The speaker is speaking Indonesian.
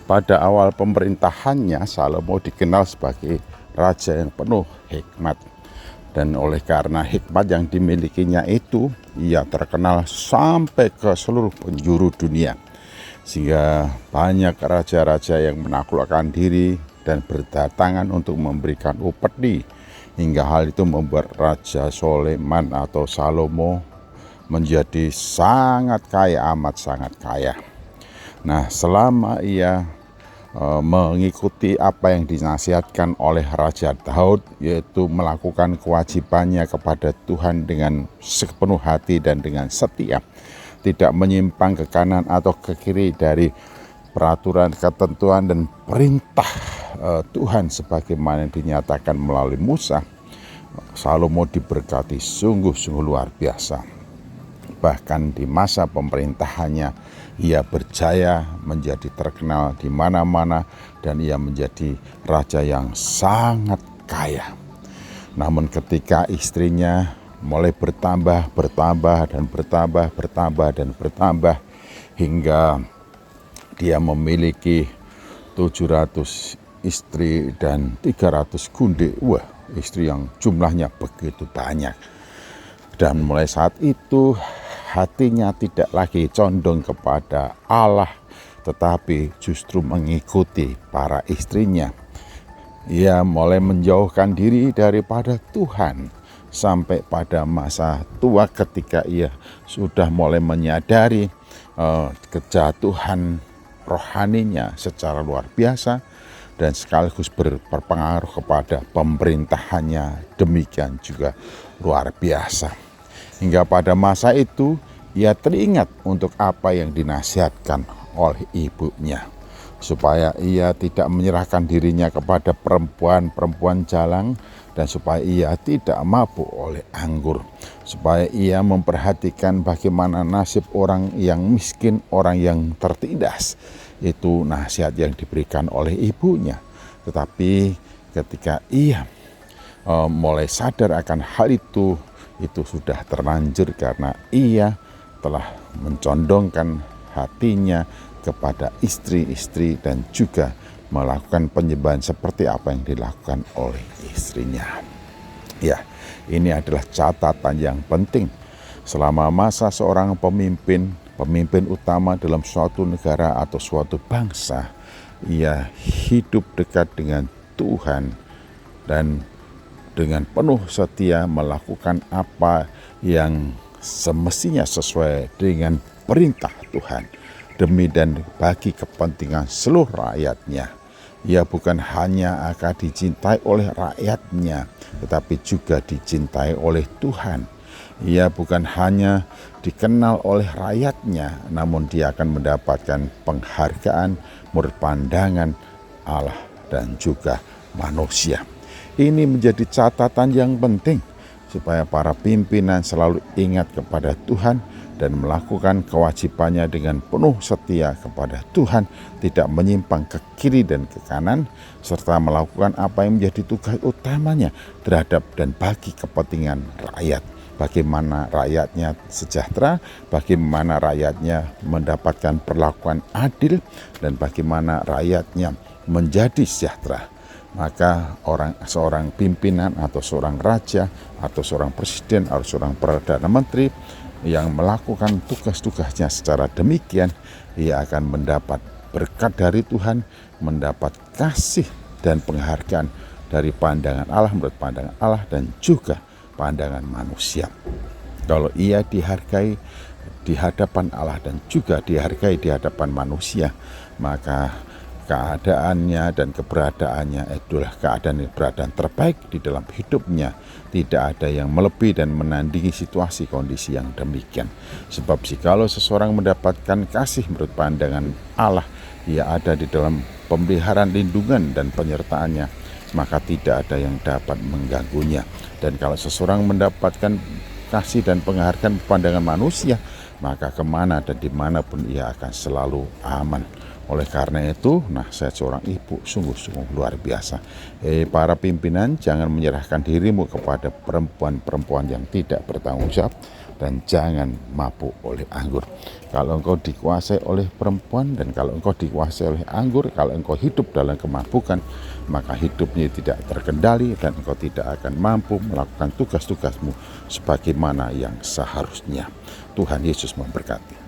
Pada awal pemerintahannya, Salomo dikenal sebagai raja yang penuh hikmat. Dan oleh karena hikmat yang dimilikinya itu, ia terkenal sampai ke seluruh penjuru dunia. Sehingga banyak raja-raja yang menaklukkan diri dan berdatangan untuk memberikan upeti. Hingga hal itu membuat Raja Soleman atau Salomo menjadi sangat kaya, amat sangat kaya. Nah, selama ia mengikuti apa yang dinasihatkan oleh Raja Daud, yaitu melakukan kewajibannya kepada Tuhan dengan sepenuh hati dan dengan setia, tidak menyimpang ke kanan atau ke kiri dari peraturan, ketentuan, dan perintah Tuhan sebagaimana yang dinyatakan melalui Musa. Salomo diberkati sungguh-sungguh luar biasa. Bahkan di masa pemerintahannya, ia berjaya menjadi terkenal di mana-mana dan ia menjadi raja yang sangat kaya. Namun ketika istrinya mulai bertambah hingga dia memiliki 700 istri dan 300 gundik. Wah, istri yang jumlahnya begitu banyak. Dan mulai saat itu hatinya tidak lagi condong kepada Allah, tetapi justru mengikuti para istrinya. Ia mulai menjauhkan diri daripada Tuhan sampai pada masa tua ketika ia sudah mulai menyadari kejatuhan rohaninya secara luar biasa dan sekaligus berpengaruh kepada pemerintahannya demikian juga luar biasa. Hingga pada masa itu ia teringat untuk apa yang dinasihatkan oleh ibunya, supaya ia tidak menyerahkan dirinya kepada perempuan-perempuan jalang, dan supaya ia tidak mabuk oleh anggur, supaya ia memperhatikan bagaimana nasib orang yang miskin, orang yang tertindas. Itu nasihat yang diberikan oleh ibunya. Tetapi ketika ia mulai sadar akan hal itu sudah terlanjur karena ia telah mencondongkan hatinya kepada istri-istri dan juga melakukan penyembahan seperti apa yang dilakukan oleh istrinya. Ya, ini adalah catatan yang penting. Selama masa seorang pemimpin utama dalam suatu negara atau suatu bangsa, ia hidup dekat dengan Tuhan dan dengan penuh setia melakukan apa yang semestinya sesuai dengan perintah Tuhan demi dan bagi kepentingan seluruh rakyatnya. Ia bukan hanya akan dicintai oleh rakyatnya, tetapi juga dicintai oleh Tuhan. Ia bukan hanya dikenal oleh rakyatnya, namun dia akan mendapatkan penghargaan menurut pandangan Allah dan juga manusia. Ini menjadi catatan yang penting supaya para pimpinan selalu ingat kepada Tuhan dan melakukan kewajibannya dengan penuh setia kepada Tuhan, tidak menyimpang ke kiri dan ke kanan, serta melakukan apa yang menjadi tugas utamanya terhadap dan bagi kepentingan rakyat. Bagaimana rakyatnya sejahtera, bagaimana rakyatnya mendapatkan perlakuan adil, dan bagaimana rakyatnya menjadi sejahtera. Maka seorang pimpinan atau seorang raja atau seorang presiden atau seorang perdana menteri yang melakukan tugas-tugasnya secara demikian, ia akan mendapat berkat dari Tuhan, mendapat kasih dan penghargaan dari pandangan Allah, menurut pandangan Allah dan juga pandangan manusia. Kalau ia dihargai di hadapan Allah dan juga dihargai di hadapan manusia, maka keadaannya dan keberadaannya adalah keadaan terbaik di dalam hidupnya. Tidak ada yang melebihi dan menandingi situasi kondisi yang demikian. Sebab jikalau seseorang mendapatkan kasih menurut pandangan Allah, ia ada di dalam pemeliharaan, lindungan dan penyertaannya, maka tidak ada yang dapat mengganggunya. Dan kalau seseorang mendapatkan kasih dan penghargaan pandangan manusia, maka kemana dan dimanapun ia akan selalu aman. Oleh karena itu, nasihat seorang ibu sungguh-sungguh luar biasa. Para pimpinan, jangan menyerahkan dirimu kepada perempuan-perempuan yang tidak bertanggung jawab, dan jangan mabuk oleh anggur. Kalau engkau dikuasai oleh perempuan dan kalau engkau dikuasai oleh anggur, kalau engkau hidup dalam kemabukan, maka hidupnya tidak terkendali dan engkau tidak akan mampu melakukan tugas-tugasmu sebagaimana yang seharusnya. Tuhan Yesus memberkati.